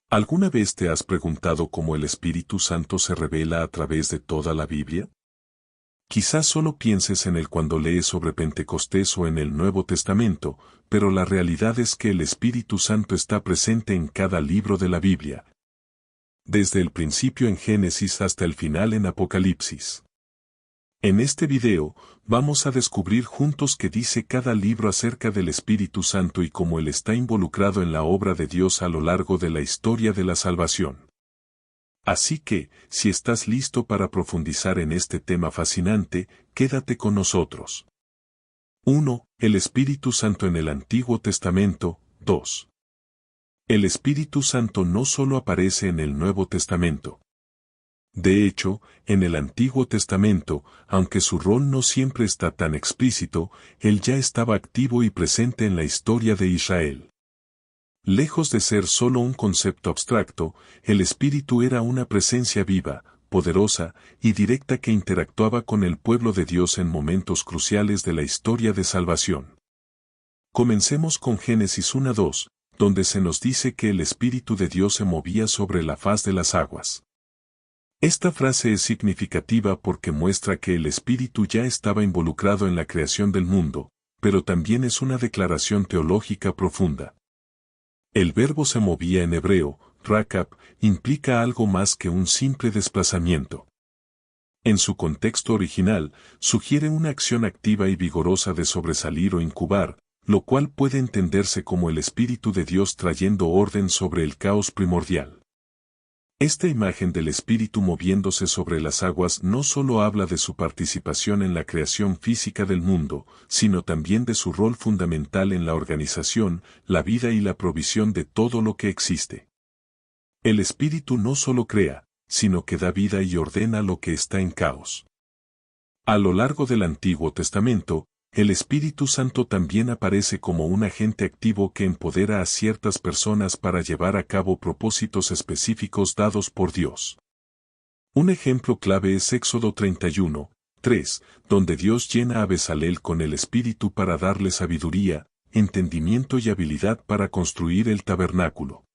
¿Alguna vez te has preguntado cómo el Espíritu Santo se revela a través de toda la Biblia? Quizás solo pienses en él cuando lees sobre Pentecostés o en el Nuevo Testamento, pero la realidad es que el Espíritu Santo está presente en cada libro de la Biblia, desde el principio en Génesis hasta el final en Apocalipsis. En este video, vamos a descubrir juntos qué dice cada libro acerca del Espíritu Santo y cómo él está involucrado en la obra de Dios a lo largo de la historia de la salvación. Así que, si estás listo para profundizar en este tema fascinante, quédate con nosotros. 1. El Espíritu Santo en el Antiguo Testamento. 2. El Espíritu Santo no solo aparece en el Nuevo Testamento. De hecho, en el Antiguo Testamento, aunque su rol no siempre está tan explícito, él ya estaba activo y presente en la historia de Israel. Lejos de ser solo un concepto abstracto, el Espíritu era una presencia viva, poderosa y directa que interactuaba con el pueblo de Dios en momentos cruciales de la historia de salvación. Comencemos con Génesis 1:2, donde se nos dice que el Espíritu de Dios se movía sobre la faz de las aguas. Esta frase es significativa porque muestra que el Espíritu ya estaba involucrado en la creación del mundo, pero también es una declaración teológica profunda. El verbo se movía en hebreo, rakab, implica algo más que un simple desplazamiento. En su contexto original, sugiere una acción activa y vigorosa de sobresalir o incubar, lo cual puede entenderse como el Espíritu de Dios trayendo orden sobre el caos primordial. Esta imagen del Espíritu moviéndose sobre las aguas no solo habla de su participación en la creación física del mundo, sino también de su rol fundamental en la organización, la vida y la provisión de todo lo que existe. El Espíritu no solo crea, sino que da vida y ordena lo que está en caos. A lo largo del Antiguo Testamento, el Espíritu Santo también aparece como un agente activo que empodera a ciertas personas para llevar a cabo propósitos específicos dados por Dios. Un ejemplo clave es Éxodo 31:3, donde Dios llena a Bezalel con el Espíritu para darle sabiduría, entendimiento y habilidad para construir el tabernáculo.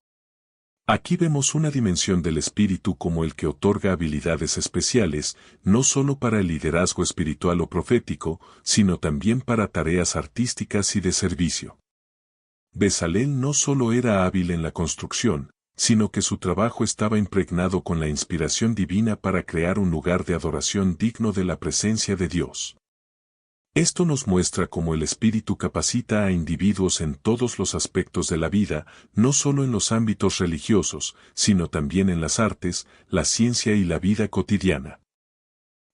Aquí vemos una dimensión del Espíritu como el que otorga habilidades especiales, no solo para el liderazgo espiritual o profético, sino también para tareas artísticas y de servicio. Bezalel no solo era hábil en la construcción, sino que su trabajo estaba impregnado con la inspiración divina para crear un lugar de adoración digno de la presencia de Dios. Esto nos muestra cómo el Espíritu capacita a individuos en todos los aspectos de la vida, no solo en los ámbitos religiosos, sino también en las artes, la ciencia y la vida cotidiana.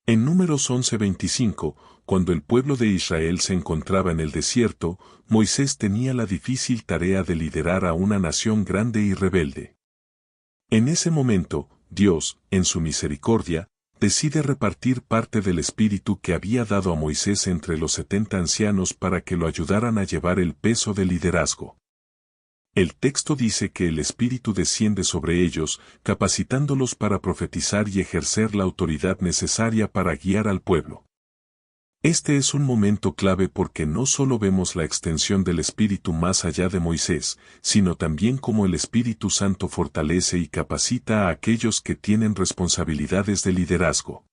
En Números 11:25, cuando el pueblo de Israel se encontraba en el desierto, Moisés tenía la difícil tarea de liderar a una nación grande y rebelde. En ese momento, Dios, en su misericordia, decide repartir parte del Espíritu que había dado a Moisés entre los 70 ancianos para que lo ayudaran a llevar el peso del liderazgo. El texto dice que el Espíritu desciende sobre ellos, capacitándolos para profetizar y ejercer la autoridad necesaria para guiar al pueblo. Este es un momento clave porque no solo vemos la extensión del Espíritu más allá de Moisés, sino también cómo el Espíritu Santo fortalece y capacita a aquellos que tienen responsabilidades de liderazgo.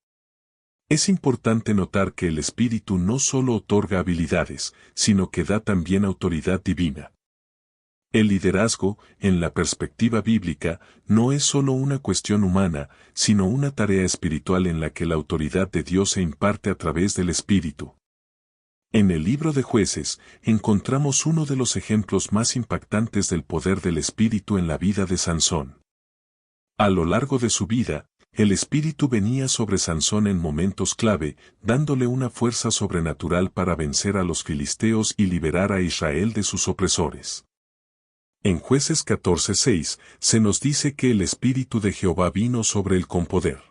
Es importante notar que el Espíritu no solo otorga habilidades, sino que da también autoridad divina. El liderazgo, en la perspectiva bíblica, no es solo una cuestión humana, sino una tarea espiritual en la que la autoridad de Dios se imparte a través del Espíritu. En el libro de Jueces, encontramos uno de los ejemplos más impactantes del poder del Espíritu en la vida de Sansón. A lo largo de su vida, el Espíritu venía sobre Sansón en momentos clave, dándole una fuerza sobrenatural para vencer a los filisteos y liberar a Israel de sus opresores. En Jueces 14:6 se nos dice que el Espíritu de Jehová vino sobre él con poder.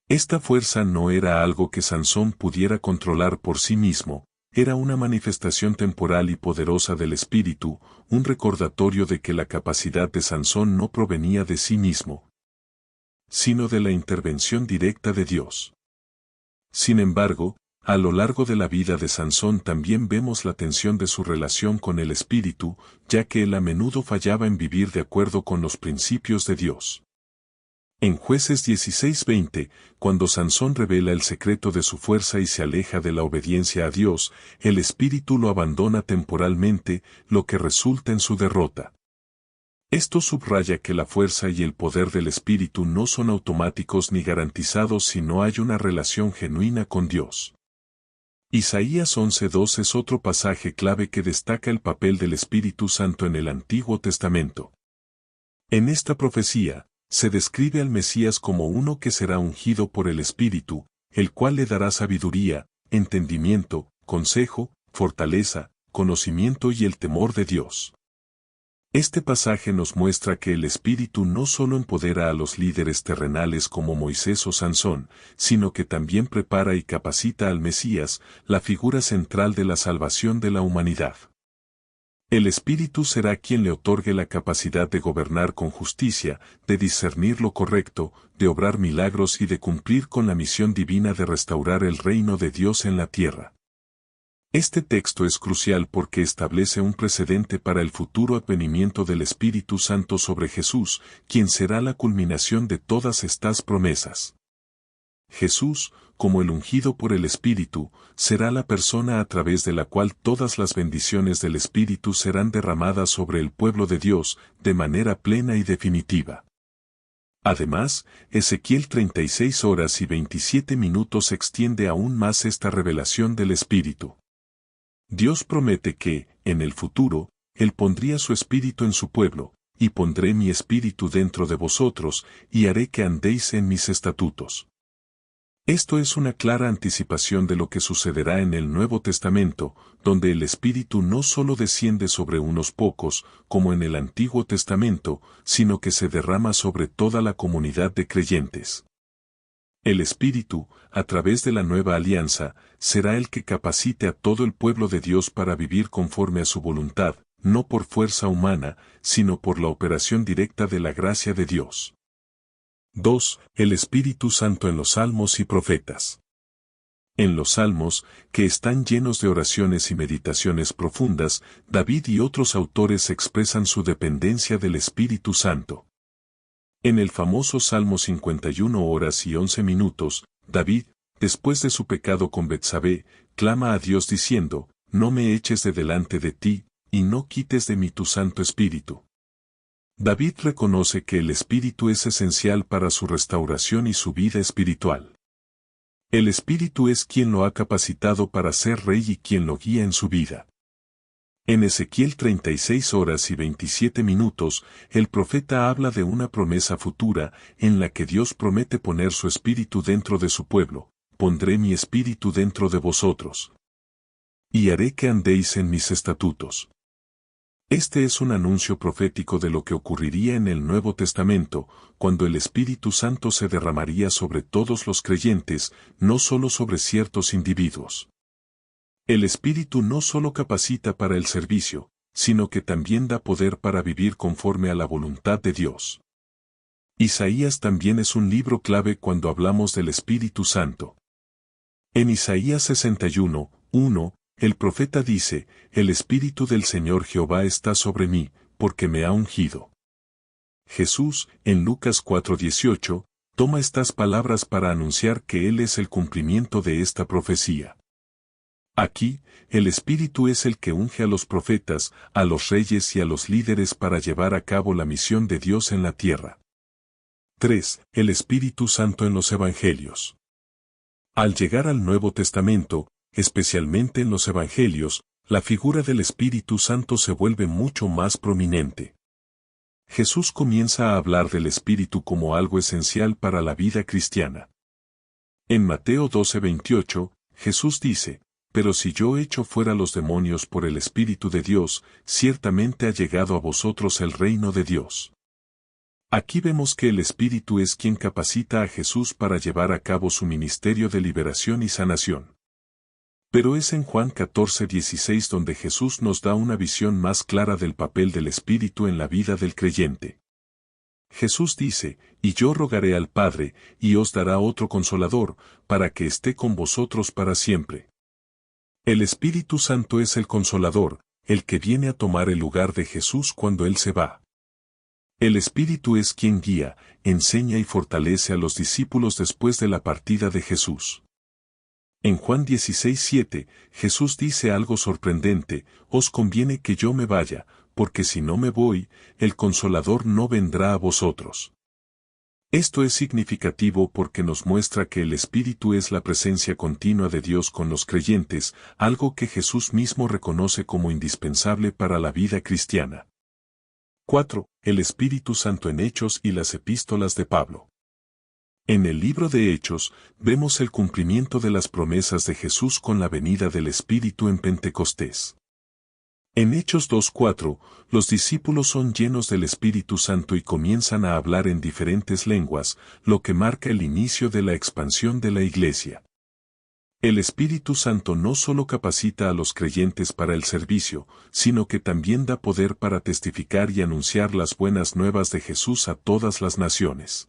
Esta fuerza no era algo que Sansón pudiera controlar por sí mismo, era una manifestación temporal y poderosa del Espíritu, un recordatorio de que la capacidad de Sansón no provenía de sí mismo, sino de la intervención directa de Dios. Sin embargo, A lo largo de la vida de Sansón también vemos la tensión de su relación con el Espíritu, ya que él a menudo fallaba en vivir de acuerdo con los principios de Dios. En Jueces 16:20, cuando Sansón revela el secreto de su fuerza y se aleja de la obediencia a Dios, el Espíritu lo abandona temporalmente, lo que resulta en su derrota. Esto subraya que la fuerza y el poder del Espíritu no son automáticos ni garantizados si no hay una relación genuina con Dios. Isaías 11:2 es otro pasaje clave que destaca el papel del Espíritu Santo en el Antiguo Testamento. En esta profecía, se describe al Mesías como uno que será ungido por el Espíritu, el cual le dará sabiduría, entendimiento, consejo, fortaleza, conocimiento y el temor de Dios. Este pasaje nos muestra que el Espíritu no solo empodera a los líderes terrenales como Moisés o Sansón, sino que también prepara y capacita al Mesías, la figura central de la salvación de la humanidad. El Espíritu será quien le otorgue la capacidad de gobernar con justicia, de discernir lo correcto, de obrar milagros y de cumplir con la misión divina de restaurar el reino de Dios en la tierra. Este texto es crucial porque establece un precedente para el futuro advenimiento del Espíritu Santo sobre Jesús, quien será la culminación de todas estas promesas. Jesús, como el ungido por el Espíritu, será la persona a través de la cual todas las bendiciones del Espíritu serán derramadas sobre el pueblo de Dios, de manera plena y definitiva. Además, Ezequiel 36:27 extiende aún más esta revelación del Espíritu. Dios promete que, en el futuro, Él pondría su espíritu en su pueblo, y pondré mi espíritu dentro de vosotros, y haré que andéis en mis estatutos. Esto es una clara anticipación de lo que sucederá en el Nuevo Testamento, donde el Espíritu no solo desciende sobre unos pocos, como en el Antiguo Testamento, sino que se derrama sobre toda la comunidad de creyentes. El Espíritu, a través de la nueva alianza, será el que capacite a todo el pueblo de Dios para vivir conforme a su voluntad, no por fuerza humana, sino por la operación directa de la gracia de Dios. 2. El Espíritu Santo en los Salmos y Profetas. En los Salmos, que están llenos de oraciones y meditaciones profundas, David y otros autores expresan su dependencia del Espíritu Santo. En el famoso Salmo 51:11, David, después de su pecado con Betsabé, clama a Dios diciendo, «No me eches de delante de ti, y no quites de mí tu Santo Espíritu». David reconoce que el Espíritu es esencial para su restauración y su vida espiritual. El Espíritu es quien lo ha capacitado para ser rey y quien lo guía en su vida. En Ezequiel 36:27, el profeta habla de una promesa futura, en la que Dios promete poner su espíritu dentro de su pueblo, pondré mi espíritu dentro de vosotros. Y haré que andéis en mis estatutos. Este es un anuncio profético de lo que ocurriría en el Nuevo Testamento, cuando el Espíritu Santo se derramaría sobre todos los creyentes, no solo sobre ciertos individuos. El Espíritu no solo capacita para el servicio, sino que también da poder para vivir conforme a la voluntad de Dios. Isaías también es un libro clave cuando hablamos del Espíritu Santo. En Isaías 61:1, el profeta dice, «El Espíritu del Señor Jehová está sobre mí, porque me ha ungido». Jesús, en Lucas 4:18, toma estas palabras para anunciar que Él es el cumplimiento de esta profecía. Aquí, el Espíritu es el que unge a los profetas, a los reyes y a los líderes para llevar a cabo la misión de Dios en la tierra. 3. El Espíritu Santo en los Evangelios. Al llegar al Nuevo Testamento, especialmente en los Evangelios, la figura del Espíritu Santo se vuelve mucho más prominente. Jesús comienza a hablar del Espíritu como algo esencial para la vida cristiana. En Mateo 12:28, Jesús dice, «Pero si yo echo fuera los demonios por el Espíritu de Dios, ciertamente ha llegado a vosotros el reino de Dios». Aquí vemos que el Espíritu es quien capacita a Jesús para llevar a cabo su ministerio de liberación y sanación. Pero es en Juan 14:16 donde Jesús nos da una visión más clara del papel del Espíritu en la vida del creyente. Jesús dice, y yo rogaré al Padre, y os dará otro Consolador, para que esté con vosotros para siempre. El Espíritu Santo es el Consolador, el que viene a tomar el lugar de Jesús cuando Él se va. El Espíritu es quien guía, enseña y fortalece a los discípulos después de la partida de Jesús. En Juan 16:7, Jesús dice algo sorprendente: os conviene que yo me vaya, porque si no me voy, el Consolador no vendrá a vosotros. Esto es significativo porque nos muestra que el Espíritu es la presencia continua de Dios con los creyentes, algo que Jesús mismo reconoce como indispensable para la vida cristiana. 4. El Espíritu Santo en Hechos y las epístolas de Pablo. En el libro de Hechos, vemos el cumplimiento de las promesas de Jesús con la venida del Espíritu en Pentecostés. En Hechos 2:4, los discípulos son llenos del Espíritu Santo y comienzan a hablar en diferentes lenguas, lo que marca el inicio de la expansión de la Iglesia. El Espíritu Santo no solo capacita a los creyentes para el servicio, sino que también da poder para testificar y anunciar las buenas nuevas de Jesús a todas las naciones.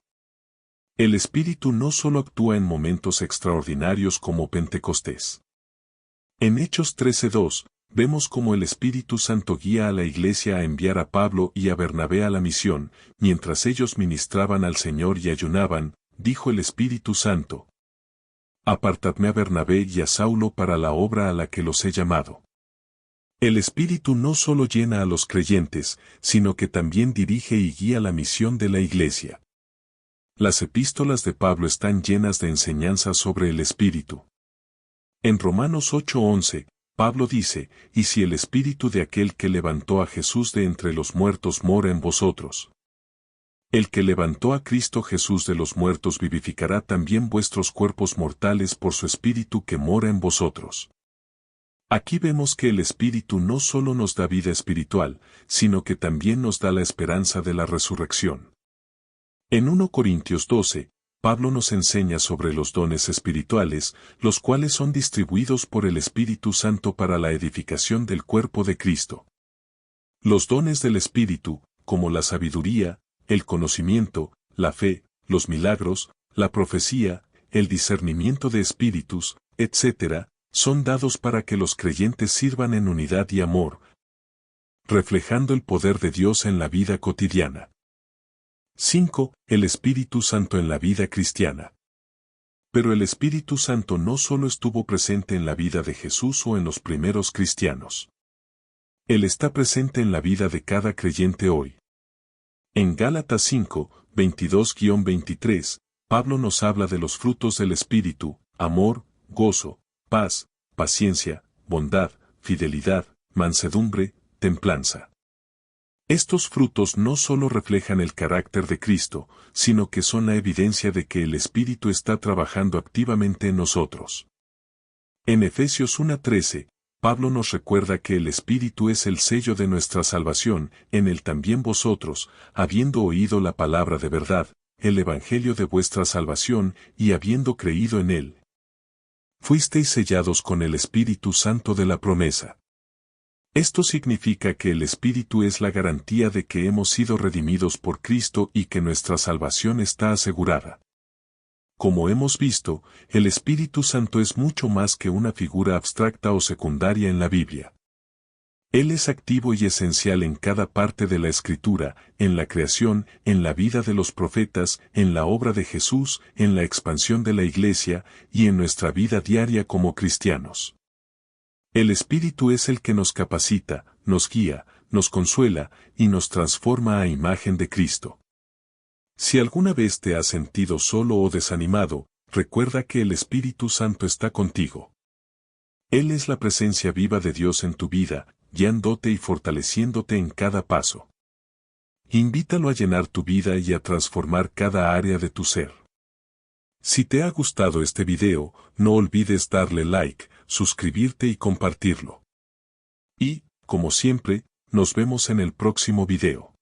El Espíritu no solo actúa en momentos extraordinarios como Pentecostés. En Hechos 13:2, vemos cómo el Espíritu Santo guía a la Iglesia a enviar a Pablo y a Bernabé a la misión. Mientras ellos ministraban al Señor y ayunaban, dijo el Espíritu Santo: apartadme a Bernabé y a Saulo para la obra a la que los he llamado. El Espíritu no solo llena a los creyentes, sino que también dirige y guía la misión de la Iglesia. Las epístolas de Pablo están llenas de enseñanzas sobre el Espíritu. En Romanos 8:11, Pablo dice: y si el Espíritu de aquel que levantó a Jesús de entre los muertos mora en vosotros. El que levantó a Cristo Jesús de los muertos vivificará también vuestros cuerpos mortales por su Espíritu que mora en vosotros. Aquí vemos que el Espíritu no solo nos da vida espiritual, sino que también nos da la esperanza de la resurrección. En 1 Corintios 12, Pablo nos enseña sobre los dones espirituales, los cuales son distribuidos por el Espíritu Santo para la edificación del cuerpo de Cristo. Los dones del Espíritu, como la sabiduría, el conocimiento, la fe, los milagros, la profecía, el discernimiento de espíritus, etc., son dados para que los creyentes sirvan en unidad y amor, reflejando el poder de Dios en la vida cotidiana. 5. El Espíritu Santo en la vida cristiana. Pero el Espíritu Santo no solo estuvo presente en la vida de Jesús o en los primeros cristianos. Él está presente en la vida de cada creyente hoy. En Gálatas 5, 22-23, Pablo nos habla de los frutos del Espíritu: amor, gozo, paz, paciencia, bondad, fidelidad, mansedumbre, templanza. Estos frutos no solo reflejan el carácter de Cristo, sino que son la evidencia de que el Espíritu está trabajando activamente en nosotros. En Efesios 1:13, Pablo nos recuerda que el Espíritu es el sello de nuestra salvación. En él también vosotros, habiendo oído la palabra de verdad, el Evangelio de vuestra salvación, y habiendo creído en él, fuisteis sellados con el Espíritu Santo de la promesa. Esto significa que el Espíritu es la garantía de que hemos sido redimidos por Cristo y que nuestra salvación está asegurada. Como hemos visto, el Espíritu Santo es mucho más que una figura abstracta o secundaria en la Biblia. Él es activo y esencial en cada parte de la Escritura, en la creación, en la vida de los profetas, en la obra de Jesús, en la expansión de la Iglesia, y en nuestra vida diaria como cristianos. El Espíritu es el que nos capacita, nos guía, nos consuela, y nos transforma a imagen de Cristo. Si alguna vez te has sentido solo o desanimado, recuerda que el Espíritu Santo está contigo. Él es la presencia viva de Dios en tu vida, guiándote y fortaleciéndote en cada paso. Invítalo a llenar tu vida y a transformar cada área de tu ser. Si te ha gustado este video, no olvides darle like, suscribirte y compartirlo. Y, como siempre, nos vemos en el próximo video.